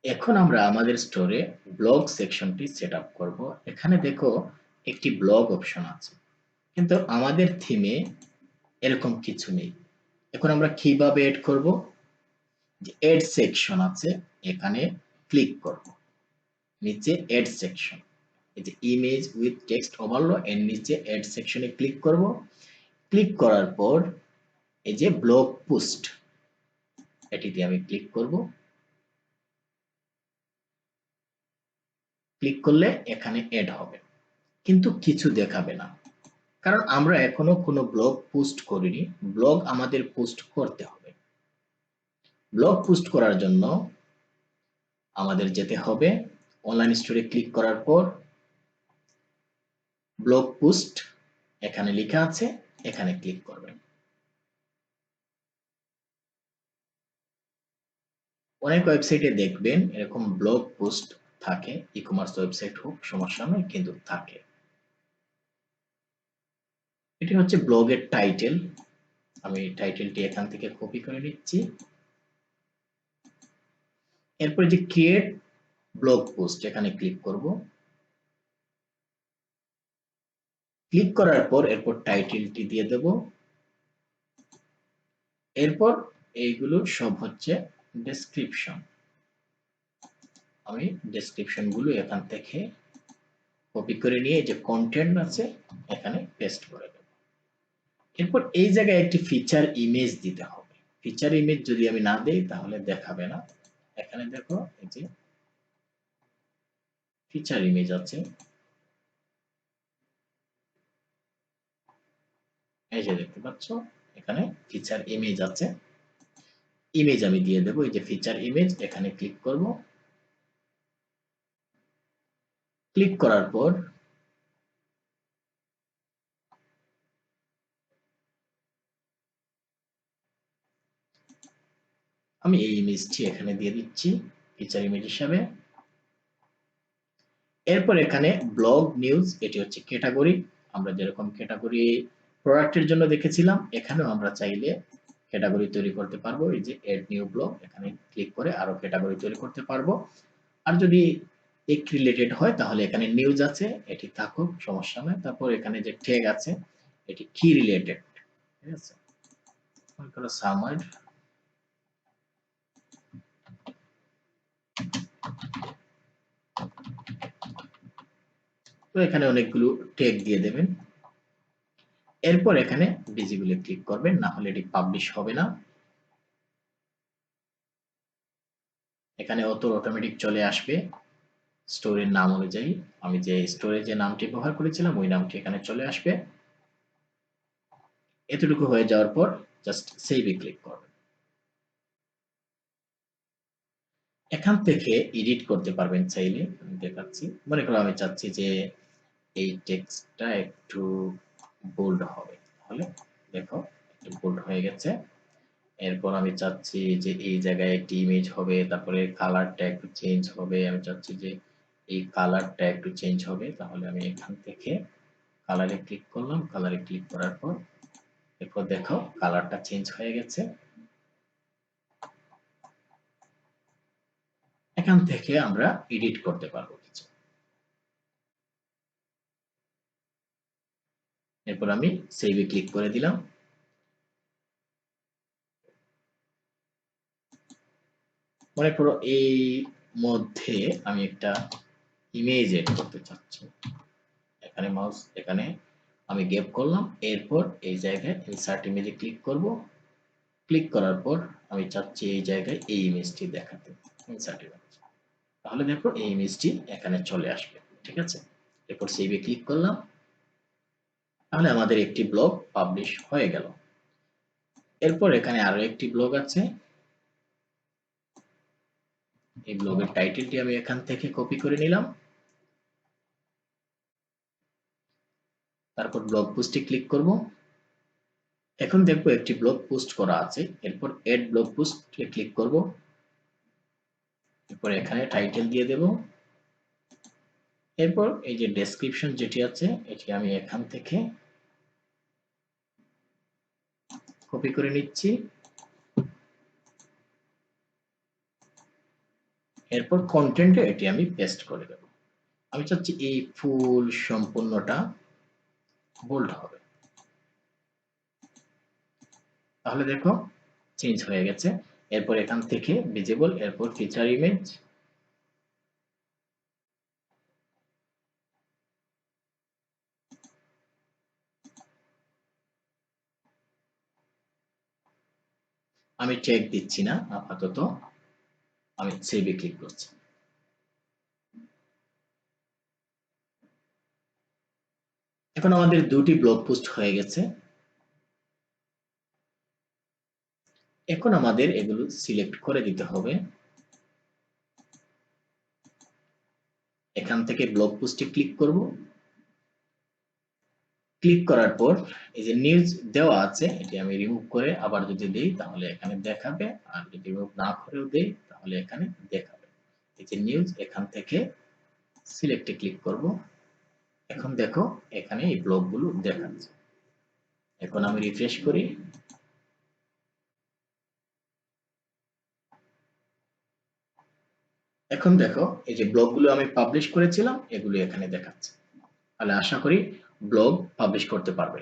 এখন আমরা আমাদের স্টোরে ব্লগ সেকশনটি সেট আপ করবো। এখানে দেখো একটি ব্লগ অপশন আছে, কিন্তু আমাদের থিমে এরকম কিছু নেই। এখন আমরা কিভাবে এড করব? যে এড সেকশন আছে, এখানে ক্লিক করব। নিচে এড সেকশন, এই যে ইমেজ উইথ টেক্সট ওভারলো এর নিচে এড সেকশনে ক্লিক করব। ক্লিক করার পর এই যে ব্লগ পোস্ট, এটিতে আমি ক্লিক করব। ক্লিক করলে এখানে এড হবে, কিন্তু কিছু দেখাবে না, কারণ আমরা এখনো কোনো ব্লগ পোস্ট করিনি। ব্লগ আমাদের পোস্ট করতে হবে। ব্লগ পোস্ট করার জন্য আমাদের যেতে হবে অনলাইন স্টোরে, ক্লিক করার পর ব্লগ পোস্ট এখানে লেখা আছে, এখানে ক্লিক করবেন। অনেক ওয়েবসাইটে দেখবেন এরকম ব্লগ পোস্ট থাকে, ই কমার্স ওয়েবসাইট হোক সমস্যা নয়, কিন্তু থাকে। এটি হচ্ছে ব্লগের টাইটেল। আমি টাইটেলটি এখান থেকে কপি করে নিচ্ছি। এরপর যে ক্রিয়েট ব্লগ পোস্ট এখানে ক্লিক করব। ক্লিক করার পর এরপর টাইটেলটি দিয়ে দেব। এরপর এইগুলো সব হচ্ছে ডেসক্রিপশন। আমি ডেসক্রিপশন গুলো এখান থেকে কপি করে নিয়ে যে কন্টেন্ট আছে এখানে পেস্ট করে দেব। এরপর এই জায়গায় একটি ফিচার ইমেজ দিতে হবে। ফিচার ইমেজ যদি আমি না দেই তাহলে দেখাবে না। এখানে দেখো এই যে ফিচার ইমেজ আছে, এই যে দেখতে পাচ্ছ এখানে ফিচার ইমেজ আছে। ইমেজ আমি দিয়ে দেবো, এই যে ফিচার ইমেজ, এখানে ক্লিক করব। ক্লিক করার পর আমি এই ইমেজটি এখানে দিয়ে দিচ্ছি ফিচার ইমেজ হিসাবে। এরপর এখানে ব্লগ নিউজ, এটি হচ্ছে ক্যাটাগরি। আমরা যেরকম ক্যাটাগরি প্রোডাক্টের জন্য দেখেছিলাম, এখানেও আমরা চাইলে ক্যাটাগরি তৈরি করতে পারবো। এই যে এড নিউ ব্লগ, এখানে ক্লিক করে আরো ক্যাটাগরি তৈরি করতে পারবো। আর যদি এক রিলেটেড হয় তাহলে এখানে নিউজ আছে, এটি থাকুক সমস্যা নয়। তারপর এখানে যে ট্যাগ আছে এটি কি রিলেটেড, ঠিক আছে। সামার, তো এখানে অনেকগুলো ট্যাগ দিয়ে দেবেন। এরপর এখানে ভিজিবলে ক্লিক করবেন, না হলে এটি পাবলিশ হবে না। এখানে অটোমেটিক চলে আসবে স্টোরের নাম অনুযায়ী। আমি যে স্টোরে যে নামটি ব্যবহার করেছিলাম ওই নামটি এখানে চলে আসবে। এতটুকু হয়ে যাওয়ার পর জাস্ট সেভে ক্লিক করবেন। এখান থেকে এডিট করতে পারবেন চাইলে। আমি দেখাচ্ছি, মনে করো আমি চাচ্ছি যে এই টেক্সটটা একটু বোল্ড হবে, তাহলে দেখো একটু বোল্ড হয়ে গেছে। এরপর আমি চাচ্ছি যে এই জায়গায় একটি ইমেজ হবে, তারপরে কালারটা একটু চেঞ্জ হবে। আমি চাচ্ছি যে এই কালারটা একটু চেঞ্জ হবে, তাহলে আমি এখান থেকে কালারে ক্লিক করলাম। কালারে ক্লিক করার পর এরপর দেখো কালারটা চেঞ্জ হয়ে গেছে। এখান থেকে আমরা এডিট করতে পারবো কিছু। এরপর আমি সেভে ক্লিক করে দিলাম। মনে করো এই মধ্যে আমি একটা ইমেজ এড করতে চাচ্ছি। এখানে মাউস, এখানে আমি গ্যাপ করলাম। এরপর এই জায়গায় ইনসার্ট ইমেজে ক্লিক করব। ক্লিক করার পর আমি চাচ্ছি এই জায়গায় এই ইমেজটি দেখাতে, ইনসার্ট ইমেজ। তাহলে দেখো এই ইমেজটি এখানে চলে আসবে, ঠিক আছে। এরপর সেভে ক্লিক করলাম, তাহলে আমাদের একটি ব্লগ পাবলিশ হয়ে গেল। এরপর এখানে আরো একটি ব্লগ আছে। এই ব্লগের টাইটেলটি আমি এখান থেকে কপি করে নিলাম। তারপর ব্লগ পোস্টে ক্লিক করব। এখন দেখবো একটি ব্লগ পোস্ট করা আছে। এরপর এড ব্লগ পোস্টে ক্লিক করব। এরপর এখানে টাইটেল দিয়ে দেব। এরপর এই যে ডেসক্রিপশন যেটি আছে এটি আমি এখান থেকে কপি করে নিচ্ছি। এরপর কন্টেন্টে এটি আমি পেস্ট করে দেব। আমি চাচ্ছি এই ফুল সম্পূর্ণটা বোল্ড হবে। তাহলে দেখো চেঞ্জ হয়ে গেছে। এরপর এখান থেকে ভিজিবল, এরপর ফিচার ইমেজ, আমি চেক দিচ্ছি না আপাতত, আমি সেভে ক্লিক করছি। এখন আমাদের দুটি ব্লগ পোস্ট হয়ে গেছে। এখন আমাদের এগুলো সিলেক্ট করে দিতে হবে। এখান থেকে ব্লগ পোস্টে ক্লিক করব। ক্লিক করার পর এই যে নিউজ দেওয়া আছে এটি আমি রিমুভ করে আবার যদি দেই তাহলে এখানে দেখাবে, আর যদি রিমুভ না করেও দেই তাহলে এখানে দেখাবে। এই যে নিউজ, এখান থেকে সিলেক্টে ক্লিক করব। এখন দেখো এখানে এই ব্লগগুলো দেখাচ্ছে। এখন আমি রিফ্রেশ করি। এখন দেখো এই যে ব্লগগুলো আমি পাবলিশ করেছিলাম এগুলো এখানে দেখাচ্ছে। তাহলে আশা করি ব্লগ পাবলিশ করতে পারবে।